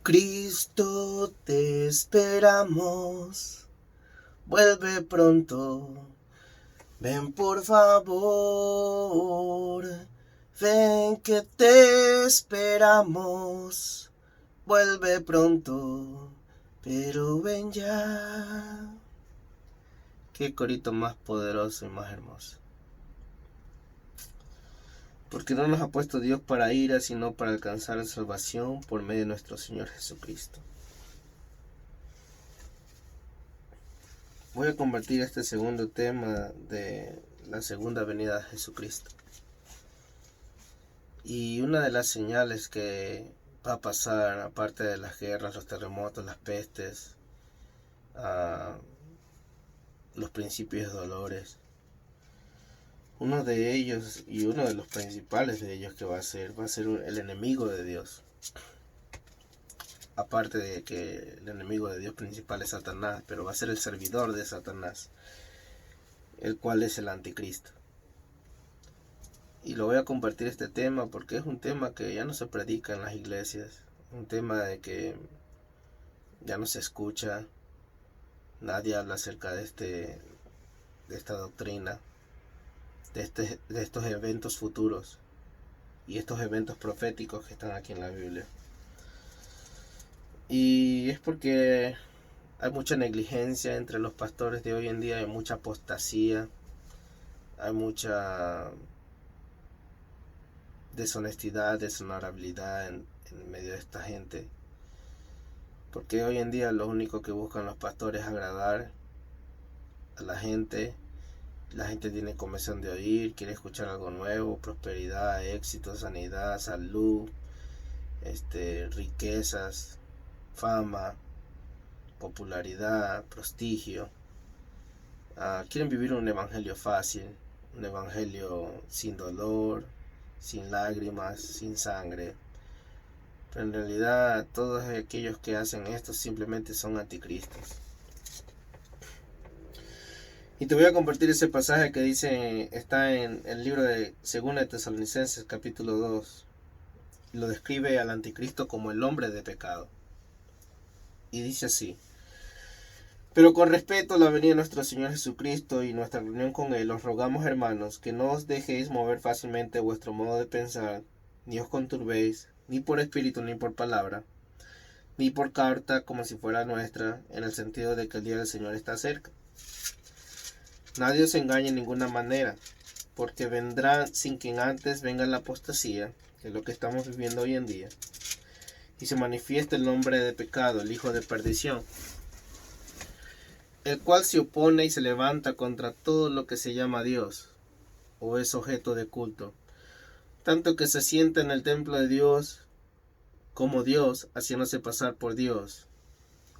Cristo, te esperamos, vuelve pronto, ven por favor, ven que te esperamos, vuelve pronto, pero ven ya. Qué corito más poderoso y más hermoso. Porque no nos ha puesto Dios para ira, sino para alcanzar la salvación por medio de nuestro Señor Jesucristo. Voy a compartir este segundo tema de la segunda venida de Jesucristo. Y una de las señales que va a pasar, aparte de las guerras, los terremotos, las pestes, los principios de dolores, uno de ellos y uno de los principales de ellos que va a ser el enemigo de Dios. Aparte de que el enemigo de Dios principal es Satanás, pero va a ser el servidor de Satanás, el cual es el anticristo. Y lo voy a compartir este tema porque es un tema que ya no se predica en las iglesias, un tema de que ya no se escucha, nadie habla acerca de esta doctrina, de estos eventos futuros y estos eventos proféticos que están aquí en la Biblia. Y es porque hay mucha negligencia entre los pastores de hoy en día, hay mucha apostasía, hay mucha deshonestidad, deshonorabilidad en medio de esta gente. Porque hoy en día lo único que buscan los pastores es agradar a la gente. La gente tiene comezón de oír, quiere escuchar algo nuevo, prosperidad, éxito, sanidad, salud, riquezas, fama, popularidad, prestigio. Quieren vivir un evangelio fácil, un evangelio sin dolor, sin lágrimas, sin sangre. Pero en realidad todos aquellos que hacen esto simplemente son anticristos. Y te voy a compartir ese pasaje que está en el libro de 2 de Tesalonicenses capítulo 2. Lo describe al anticristo como el hombre de pecado. Y dice así: pero con respeto a la venida de nuestro Señor Jesucristo y nuestra reunión con Él, os rogamos, hermanos, que no os dejéis mover fácilmente vuestro modo de pensar, ni os conturbéis, ni por espíritu ni por palabra, ni por carta como si fuera nuestra, en el sentido de que el día del Señor está cerca. Nadie os engañe en ninguna manera, porque vendrá sin que antes venga la apostasía, que es lo que estamos viviendo hoy en día, y se manifiesta el hombre de pecado, el hijo de perdición, el cual se opone y se levanta contra todo lo que se llama Dios, o es objeto de culto, tanto que se sienta en el templo de Dios como Dios, haciéndose pasar por Dios,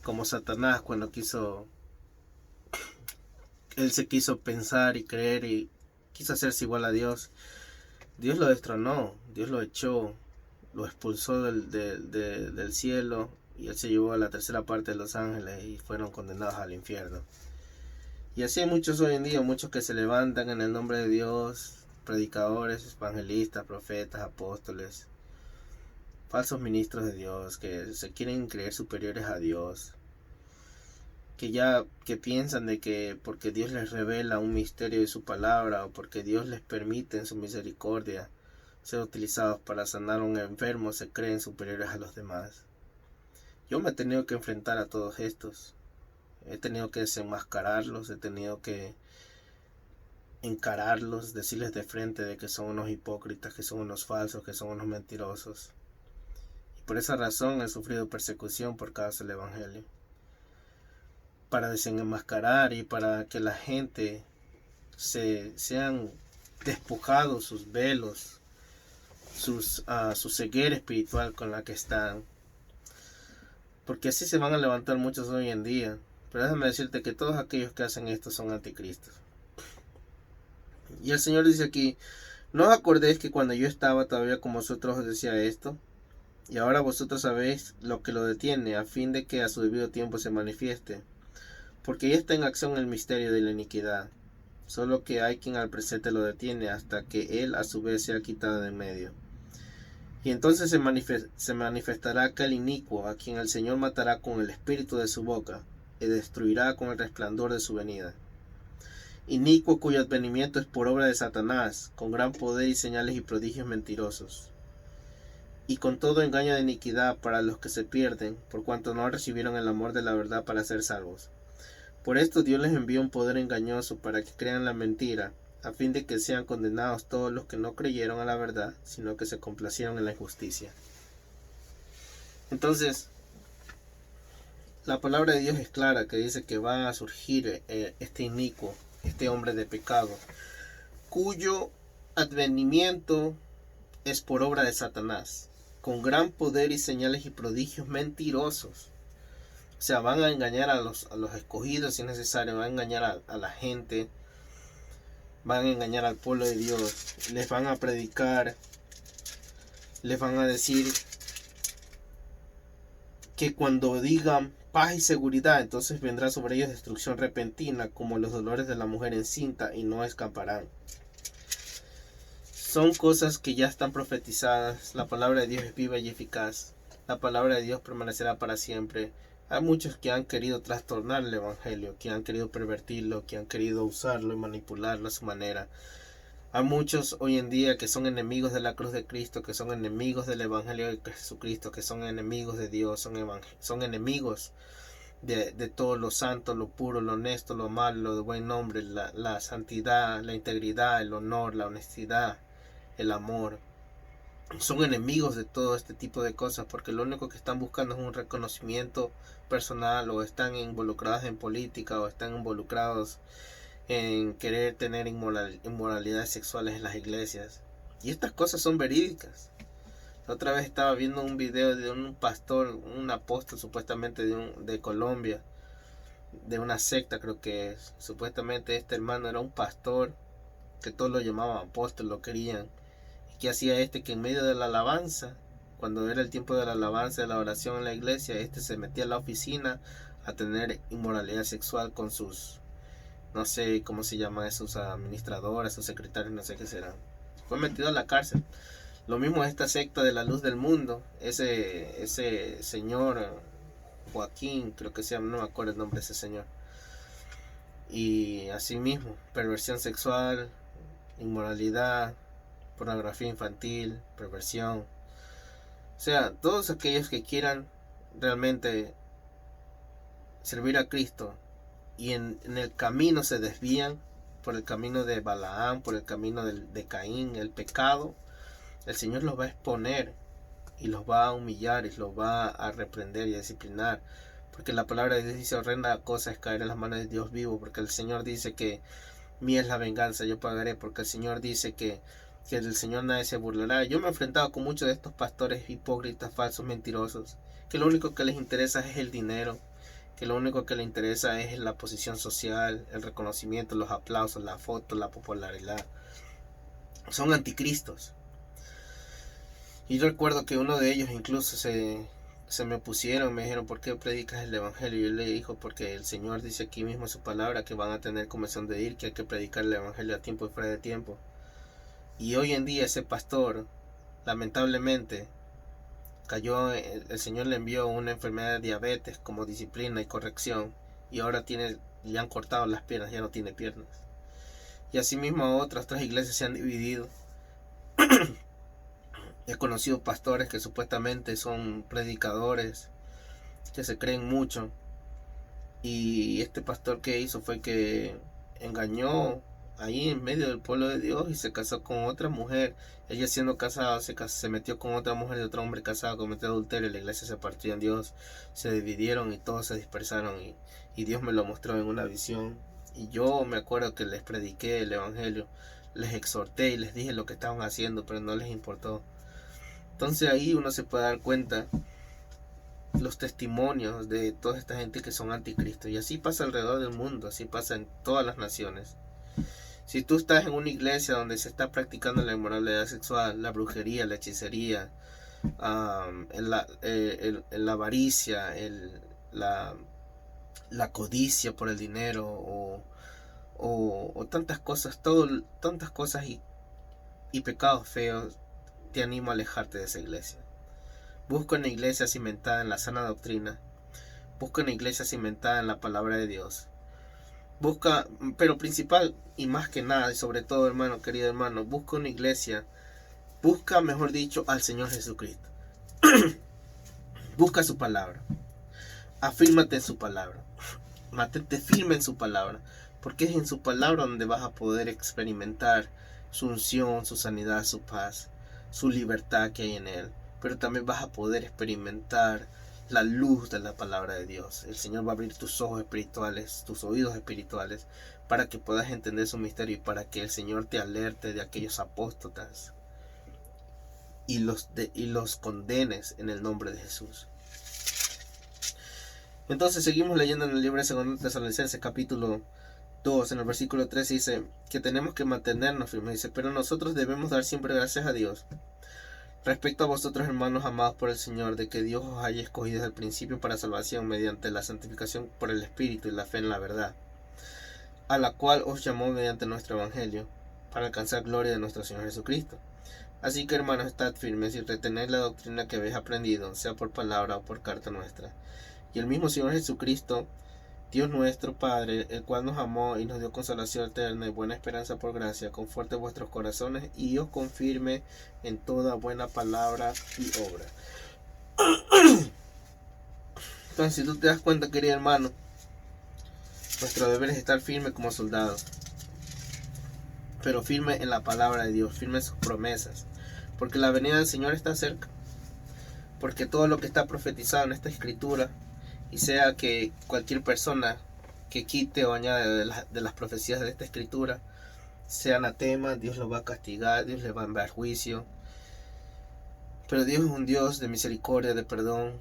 como Satanás cuando él se quiso pensar y creer y quiso hacerse igual a Dios. Dios lo destronó, Dios lo echó, lo expulsó del cielo, y él se llevó a la tercera parte de los ángeles y fueron condenados al infierno. Y así hay muchos hoy en día, muchos que se levantan en el nombre de Dios, predicadores, evangelistas, profetas, apóstoles, falsos ministros de Dios, que se quieren creer superiores a Dios, que piensan de que porque Dios les revela un misterio de su palabra, o porque Dios les permite en su misericordia ser utilizados para sanar a un enfermo, se creen superiores a los demás. Yo me he tenido que enfrentar a todos estos. He tenido que desenmascararlos, he tenido que encararlos, decirles de frente de que son unos hipócritas, que son unos falsos, que son unos mentirosos. Y por esa razón he sufrido persecución por causa del Evangelio. Para desenmascarar y para que la gente sean despojados sus velos, su ceguera espiritual con la que están. Porque así se van a levantar muchos hoy en día. Pero déjame decirte que todos aquellos que hacen esto son anticristos. Y el Señor dice aquí: ¿no os acordéis que cuando yo estaba todavía con vosotros os decía esto? Y ahora vosotros sabéis lo que lo detiene, a fin de que a su debido tiempo se manifieste. Porque ya está en acción el misterio de la iniquidad, solo que hay quien al presente lo detiene, hasta que él a su vez sea quitado de en medio. Y entonces se manifestará aquel inicuo, a quien el Señor matará con el espíritu de su boca, y destruirá con el resplandor de su venida. Inicuo cuyo advenimiento es por obra de Satanás, con gran poder y señales y prodigios mentirosos, y con todo engaño de iniquidad para los que se pierden, por cuanto no recibieron el amor de la verdad para ser salvos. Por esto Dios les envió un poder engañoso para que crean la mentira, a fin de que sean condenados todos los que no creyeron a la verdad, sino que se complacieron en la injusticia. Entonces, la palabra de Dios es clara, que dice que va a surgir este inicuo, este hombre de pecado, cuyo advenimiento es por obra de Satanás, con gran poder y señales y prodigios mentirosos. O sea, van a engañar a los escogidos si es necesario, van a engañar a la gente, van a engañar al pueblo de Dios, les van a predicar, les van a decir que cuando digan paz y seguridad, entonces vendrá sobre ellos destrucción repentina, como los dolores de la mujer encinta, y no escaparán. Son cosas que ya están profetizadas. La palabra de Dios es viva y eficaz. La palabra de Dios permanecerá para siempre. Hay muchos que han querido trastornar el evangelio, que han querido pervertirlo, que han querido usarlo y manipularlo a su manera. Hay muchos hoy en día que son enemigos de la cruz de Cristo, que son enemigos del evangelio de Jesucristo, que son enemigos de Dios, son enemigos de todo lo santo, lo puro, lo honesto, lo malo, lo de buen nombre, la santidad, la integridad, el honor, la honestidad, el amor. Son enemigos de todo este tipo de cosas, porque lo único que están buscando es un reconocimiento personal, o están involucrados en política, o están involucrados en querer tener inmoralidades sexuales en las iglesias. Y estas cosas son verídicas. La otra vez estaba viendo un video de un pastor, un apóstol supuestamente de Colombia, de una secta creo que es. Supuestamente este hermano era un pastor, que todos lo llamaban apóstol, lo querían. ¿Y qué hacía este? Que en medio de la alabanza, cuando era el tiempo de la alabanza, de la oración en la iglesia, este se metía a la oficina a tener inmoralidad sexual con sus, no sé cómo se llama, sus administradoras, sus secretarios, no sé qué serán. Fue metido a la cárcel. Lo mismo esta secta de la luz del mundo, ese señor Joaquín, creo que se llama, no me acuerdo el nombre de ese señor. Y así mismo, perversión sexual, inmoralidad, pornografía infantil, perversión. O sea, todos aquellos que quieran realmente servir a Cristo y en el camino se desvían por el camino de Balaam, por el camino de Caín, el pecado, el Señor los va a exponer y los va a humillar y los va a reprender y a disciplinar, porque la palabra de Dios dice: horrenda cosa es caer en las manos de Dios vivo, porque el Señor dice que mía es la venganza, yo pagaré, porque el Señor dice que del Señor nadie se burlará. Yo me he enfrentado con muchos de estos pastores hipócritas, falsos, mentirosos, que lo único que les interesa es el dinero, que lo único que les interesa es la posición social, el reconocimiento, los aplausos, la foto, la popularidad. Son anticristos. Y yo recuerdo que uno de ellos incluso se me opusieron, me dijeron: ¿por qué predicas el evangelio? Y yo le dije: porque el Señor dice aquí mismo en su palabra que van a tener comezón de ir, que hay que predicar el evangelio a tiempo y fuera de tiempo. Y hoy en día ese pastor, lamentablemente, cayó, el Señor le envió una enfermedad de diabetes como disciplina y corrección, y ahora le han cortado las piernas, ya no tiene piernas. Y asimismo otras iglesias se han dividido. He conocido pastores que supuestamente son predicadores, que se creen mucho, y este pastor que hizo fue que engañó ahí en medio del pueblo de Dios y se casó con otra mujer. Ella, siendo casada, se metió con otra mujer de otro hombre casado, cometió adulterio. La iglesia se partió en Dios, se dividieron y todos se dispersaron, y Dios me lo mostró en una visión. Y yo me acuerdo que les prediqué el evangelio, les exhorté y les dije lo que estaban haciendo, pero no les importó. Entonces ahí uno se puede dar cuenta los testimonios de toda esta gente que son anticristos. Y así pasa alrededor del mundo, así pasa en todas las naciones. Si tú estás en una iglesia donde se está practicando la inmoralidad sexual, la brujería, la hechicería, la avaricia, la codicia por el dinero, o tantas cosas, tantas cosas y pecados feos, te animo a alejarte de esa iglesia. Busca una iglesia cimentada en la sana doctrina. Busca una iglesia cimentada en la palabra de Dios. Busca, pero principal y más que nada, y sobre todo, hermano, querido hermano, busca una iglesia. Busca, mejor dicho, al Señor Jesucristo. Busca su palabra. Afírmate en su palabra. Mantente firme en su palabra. Porque es en su palabra donde vas a poder experimentar su unción, su sanidad, su paz, su libertad que hay en Él. Pero también vas a poder experimentar la luz de la palabra de Dios. El Señor va a abrir tus ojos espirituales, tus oídos espirituales, para que puedas entender su misterio y para que el Señor te alerte de aquellos apóstatas y los condenes en el nombre de Jesús. Entonces seguimos leyendo en el libro de 2 Tesalonicenses capítulo 2, en el versículo 3 dice que tenemos que mantenernos firmes. Dice, pero nosotros debemos dar siempre gracias a Dios respecto a vosotros, hermanos amados por el Señor, de que Dios os haya escogido desde el principio para salvación mediante la santificación por el Espíritu y la fe en la verdad, a la cual os llamó mediante nuestro Evangelio, para alcanzar gloria de nuestro Señor Jesucristo. Así que, hermanos, estad firmes y retened la doctrina que habéis aprendido, sea por palabra o por carta nuestra. Y el mismo Señor Jesucristo, Dios nuestro Padre, el cual nos amó y nos dio consolación eterna y buena esperanza por gracia, conforte vuestros corazones y os confirme en toda buena palabra y obra. Entonces, si tú te das cuenta, querido hermano, nuestro deber es estar firme como soldados, pero firme en la palabra de Dios, firme en sus promesas, porque la venida del Señor está cerca, porque todo lo que está profetizado en esta escritura, y sea que cualquier persona que quite o añade de las profecías de esta escritura sea anatema, Dios lo va a castigar, Dios le va a enviar juicio. Pero Dios es un Dios de misericordia, de perdón,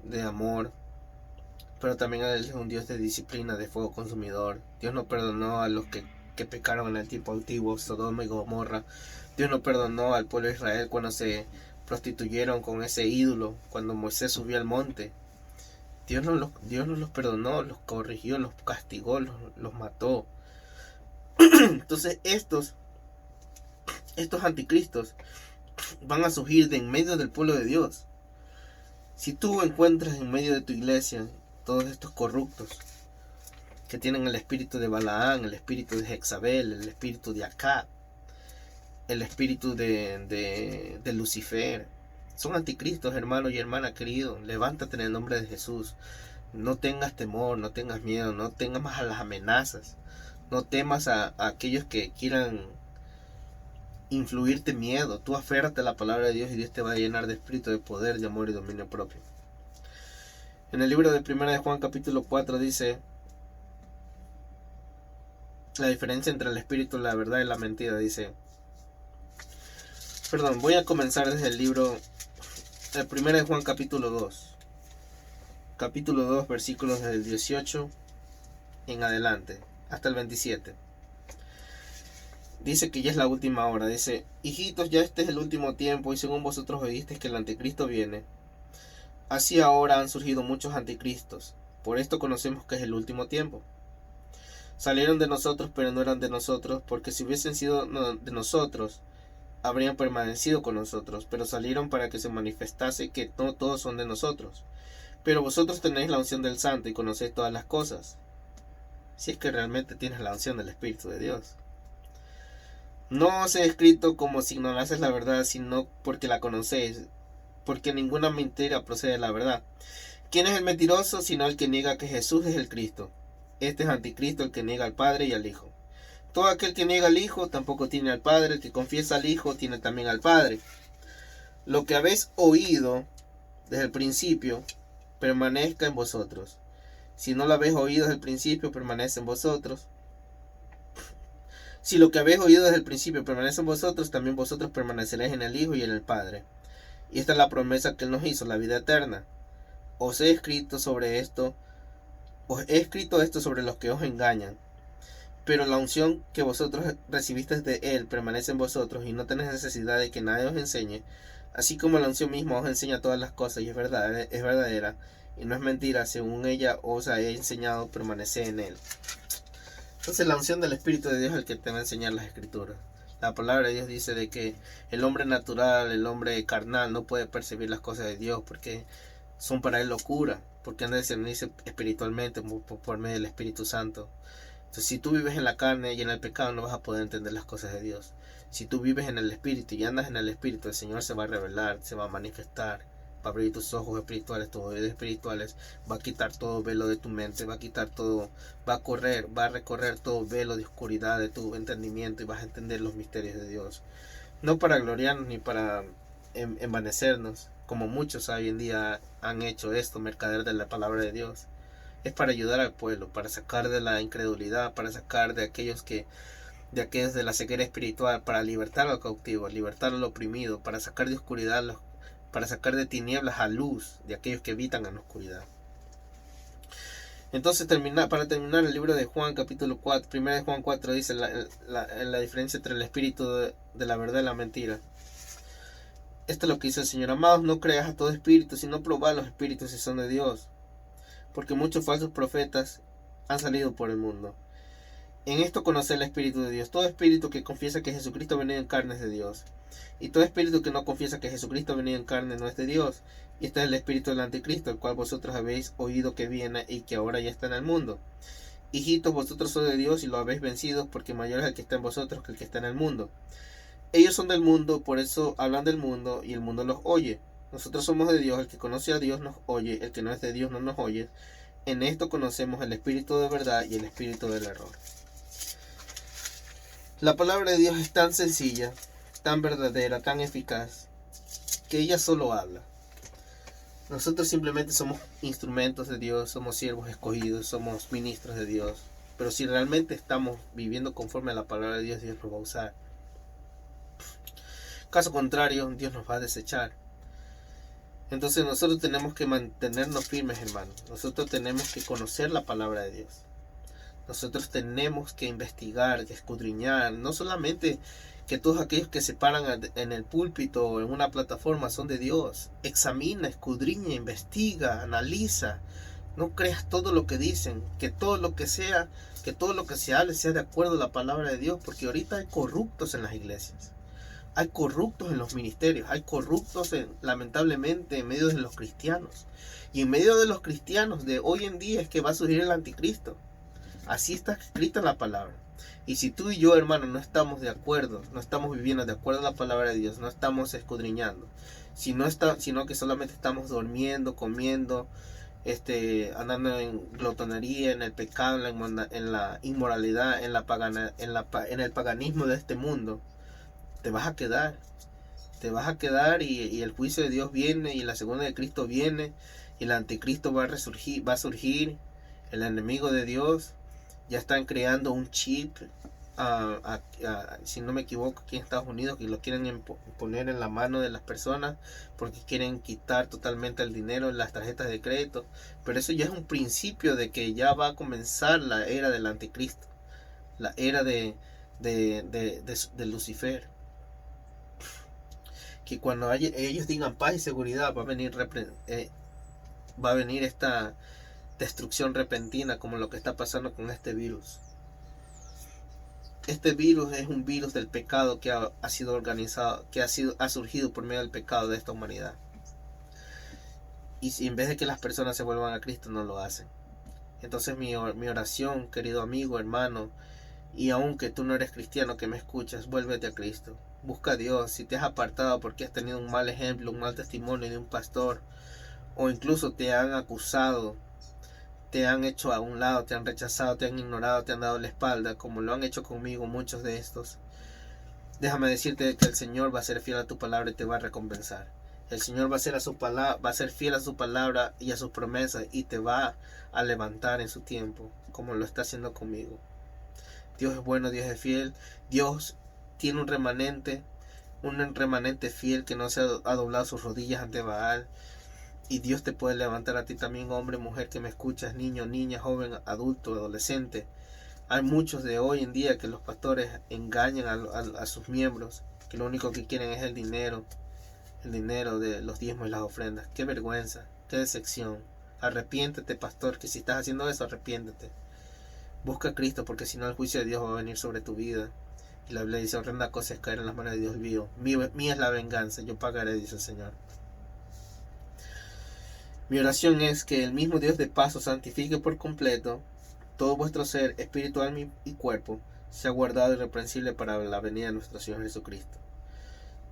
de amor, pero también es un Dios de disciplina, de fuego consumidor. Dios no perdonó a los que pecaron en el tiempo antiguo, Sodoma y Gomorra. Dios no perdonó al pueblo de Israel cuando se prostituyeron con ese ídolo, cuando Moisés subió al monte. Dios no los perdonó, los corrigió, los castigó, los mató. Entonces estos anticristos van a surgir de en medio del pueblo de Dios. Si tú encuentras en medio de tu iglesia todos estos corruptos que tienen el espíritu de Balaán, el espíritu de Jezabel, el espíritu de Acab, el espíritu de Lucifer, son anticristos, hermano y hermana querido. Levántate en el nombre de Jesús. No tengas temor, no tengas miedo, no tengas más a las amenazas. No temas a aquellos que quieran influirte miedo. Tú aférrate a la palabra de Dios y Dios te va a llenar de espíritu, de poder, de amor y dominio propio. En el libro de 1 de Juan capítulo 4 dice la diferencia entre el espíritu, la verdad y la mentira. Dice, voy a comenzar desde el libro el 1 de Juan capítulo 2. Capítulo 2, versículos desde el 18 en adelante, hasta el 27. Dice que ya es la última hora. Dice, hijitos, ya este es el último tiempo, y según vosotros oísteis que el anticristo viene, así ahora han surgido muchos anticristos. Por esto conocemos que es el último tiempo. Salieron de nosotros, pero no eran de nosotros, porque si hubiesen sido de nosotros, habrían permanecido con nosotros, pero salieron para que se manifestase que no todos son de nosotros. Pero vosotros tenéis la unción del Santo y conocéis todas las cosas, si es que realmente tienes la unción del Espíritu de Dios. No os he escrito como si ignoraseis la verdad, sino porque la conocéis, porque ninguna mentira procede de la verdad. ¿Quién es el mentiroso sino el que niega que Jesús es el Cristo? Este es anticristo, el que niega al Padre y al Hijo. Todo aquel que niega al Hijo tampoco tiene al Padre. El que confiesa al Hijo tiene también al Padre. Lo que habéis oído desde el principio permanezca en vosotros. Si no lo habéis oído desde el principio, permanece en vosotros. Si lo que habéis oído desde el principio permanece en vosotros, también vosotros permaneceréis en el Hijo y en el Padre. Y esta es la promesa que Él nos hizo, la vida eterna. Os he escrito esto sobre los que os engañan. Pero la unción que vosotros recibisteis de Él permanece en vosotros, y no tenéis necesidad de que nadie os enseñe, así como la unción misma os enseña todas las cosas y es verdadera, y no es mentira. Según ella os ha enseñado, permanece en Él. Entonces la unción del Espíritu de Dios es el que te va a enseñar las Escrituras. La palabra de Dios dice de que el hombre natural, el hombre carnal no puede percibir las cosas de Dios porque son para él locura, porque han de discernirse espiritualmente por medio del Espíritu Santo. Entonces, si tú vives en la carne y en el pecado, no vas a poder entender las cosas de Dios. Si tú vives en el Espíritu y andas en el Espíritu, el Señor se va a revelar, se va a manifestar, va a abrir tus ojos espirituales, tus oídos espirituales, va a quitar todo velo de tu mente, va a quitar todo, va a recorrer todo velo de oscuridad de tu entendimiento y vas a entender los misterios de Dios. No para gloriarnos ni para envanecernos, como muchos hoy en día han hecho esto, mercader de la palabra de Dios. Es para ayudar al pueblo, para sacar de la incredulidad, para sacar de aquellos de la ceguera espiritual, para libertar al cautivo, libertar al oprimido, para sacar de oscuridad, para sacar de tinieblas a luz de aquellos que habitan en la oscuridad. Entonces, para terminar el libro de Juan, capítulo 4, 1 de Juan 4 dice la diferencia entre el espíritu de la verdad y la mentira. Esto es lo que dice el Señor: amados, no creas a todo espíritu, sino probad los espíritus si son de Dios, porque muchos falsos profetas han salido por el mundo. En esto conocer el Espíritu de Dios. Todo espíritu que confiesa que Jesucristo ha venido en carne es de Dios, y todo espíritu que no confiesa que Jesucristo ha venido en carne no es de Dios. Y este es el espíritu del anticristo, el cual vosotros habéis oído que viene y que ahora ya está en el mundo. Hijitos, vosotros sois de Dios y lo habéis vencido, porque mayor es el que está en vosotros que el que está en el mundo. Ellos son del mundo, por eso hablan del mundo y el mundo los oye. Nosotros somos de Dios, el que conoce a Dios nos oye, el que no es de Dios no nos oye. En esto conocemos el espíritu de verdad y el espíritu del error. La palabra de Dios es tan sencilla, tan verdadera, tan eficaz, que ella solo habla. Nosotros simplemente somos instrumentos de Dios, somos siervos escogidos, somos ministros de Dios. Pero si realmente estamos viviendo conforme a la palabra de Dios, Dios nos va a usar. Caso contrario, Dios nos va a desechar. Entonces nosotros tenemos que mantenernos firmes, hermanos. Nosotros tenemos que conocer la palabra de Dios. Nosotros tenemos que investigar, que escudriñar. No solamente que todos aquellos que se paran en el púlpito o en una plataforma son de Dios. Examina, escudriña, investiga, analiza. No creas todo lo que dicen. Que todo lo que se hable sea de acuerdo a la palabra de Dios. Porque ahorita hay corruptos en las iglesias. Hay corruptos en los ministerios, hay corruptos lamentablemente en medio de los cristianos. Y en medio de los cristianos de hoy en día es que va a surgir el anticristo. Así está escrita la palabra. Y si tú y yo, hermano, no estamos de acuerdo, no estamos viviendo de acuerdo a la palabra de Dios, no estamos escudriñando, sino que solamente estamos durmiendo, comiendo, andando en glotonería, en el pecado, en la inmoralidad, en el paganismo de este mundo, te vas a quedar y el juicio de Dios viene y la segunda de Cristo viene y el anticristo va a surgir, el enemigo de Dios. Ya están creando un chip, si no me equivoco, aquí en Estados Unidos, que lo quieren poner en la mano de las personas porque quieren quitar totalmente el dinero en las tarjetas de crédito. Pero eso ya es un principio de que ya va a comenzar la era del anticristo, la era de Lucifer. Que cuando ellos digan paz y seguridad, va a venir esta destrucción repentina, como lo que está pasando con este virus. Este virus es un virus del pecado que ha sido organizado, que ha surgido por medio del pecado de esta humanidad. Y si en vez de que las personas se vuelvan a Cristo, no lo hacen. Entonces mi oración, querido amigo, hermano, y aunque tú no eres cristiano que me escuchas, vuélvete a Cristo. Busca a Dios. Si te has apartado porque has tenido un mal ejemplo, un mal testimonio de un pastor, o incluso te han acusado, te han hecho a un lado, te han rechazado, te han ignorado, te han dado la espalda, como lo han hecho conmigo muchos de estos, déjame decirte que el Señor va a ser fiel a tu palabra y te va a recompensar. El Señor va a ser fiel a su palabra y a sus promesas y te va a levantar en su tiempo, como lo está haciendo conmigo. Dios es bueno, Dios es fiel. Dios tiene un remanente fiel que no se ha doblado sus rodillas ante Baal. Y Dios te puede levantar a ti también, hombre, mujer que me escuchas, niño, niña, joven, adulto, adolescente. Hay muchos de hoy en día que los pastores engañan a sus miembros, que lo único que quieren es el dinero de los diezmos y las ofrendas. Qué vergüenza, qué decepción. Arrepiéntete, pastor, que si estás haciendo eso, arrepiéntete. Busca a Cristo, porque si no el juicio de Dios va a venir sobre tu vida. Y la Biblia dice, horrenda cosa es caer en las manos de Dios vivo. Mía es la venganza, yo pagaré, dice el Señor. Mi oración es que el mismo Dios de paz os santifique por completo, todo vuestro ser, espíritu, alma y cuerpo, sea guardado irreprensible para la venida de nuestro Señor Jesucristo.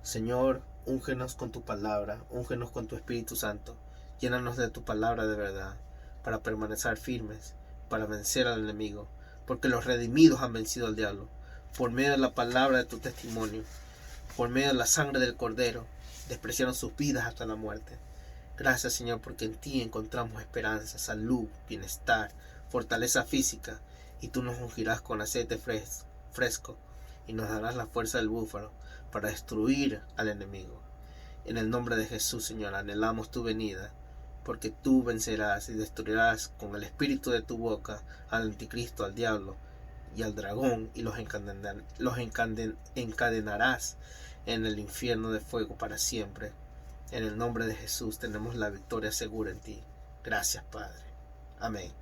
Señor, úngenos con tu palabra, úngenos con tu Espíritu Santo, llénanos de tu palabra de verdad, para permanecer firmes, para vencer al enemigo, porque los redimidos han vencido al diablo, por medio de la palabra de tu testimonio, por medio de la sangre del Cordero, despreciaron sus vidas hasta la muerte. Gracias, Señor, porque en ti encontramos esperanza, salud, bienestar, fortaleza física, y tú nos ungirás con aceite fresco y nos darás la fuerza del búfalo para destruir al enemigo. En el nombre de Jesús, Señor, anhelamos tu venida, porque tú vencerás y destruirás con el espíritu de tu boca al anticristo, al diablo y al dragón, y los encadenarás en el infierno de fuego para siempre. En el nombre de Jesús tenemos la victoria segura en ti. Gracias, Padre. Amén.